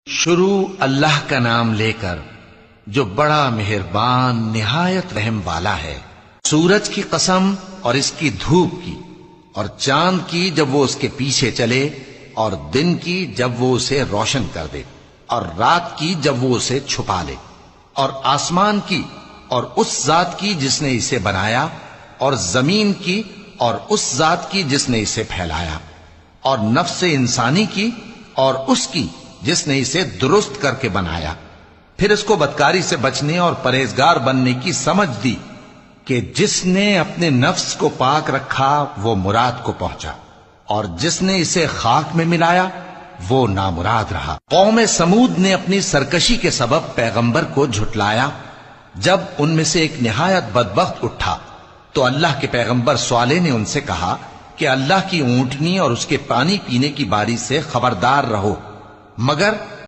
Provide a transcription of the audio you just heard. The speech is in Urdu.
شروع اللہ کا نام لے کر جو بڑا مہربان نہایت رحم والا ہے۔ سورج کی قسم اور اس کی دھوپ کی، اور چاند کی جب وہ اس کے پیچھے چلے، اور دن کی جب وہ اسے روشن کر دے، اور رات کی جب وہ اسے چھپا لے، اور آسمان کی اور اس ذات کی جس نے اسے بنایا، اور زمین کی اور اس ذات کی جس نے اسے پھیلایا، اور نفس انسانی کی اور اس کی جس نے اسے درست کر کے بنایا۔ پھر اس کو بدکاری سے بچنے اور پرہیزگار بننے کی سمجھ دی کہ جس نے اپنے نفس کو پاک رکھا وہ مراد کو پہنچا، اور جس نے اسے خاک میں ملایا وہ نامراد رہا۔ قوم سمود نے اپنی سرکشی کے سبب پیغمبر کو جھٹلایا۔ جب ان میں سے ایک نہایت بدبخت اٹھا تو اللہ کے پیغمبر صالح نے ان سے کہا کہ اللہ کی اونٹنی اور اس کے پانی پینے کی باری سے خبردار رہو، مگر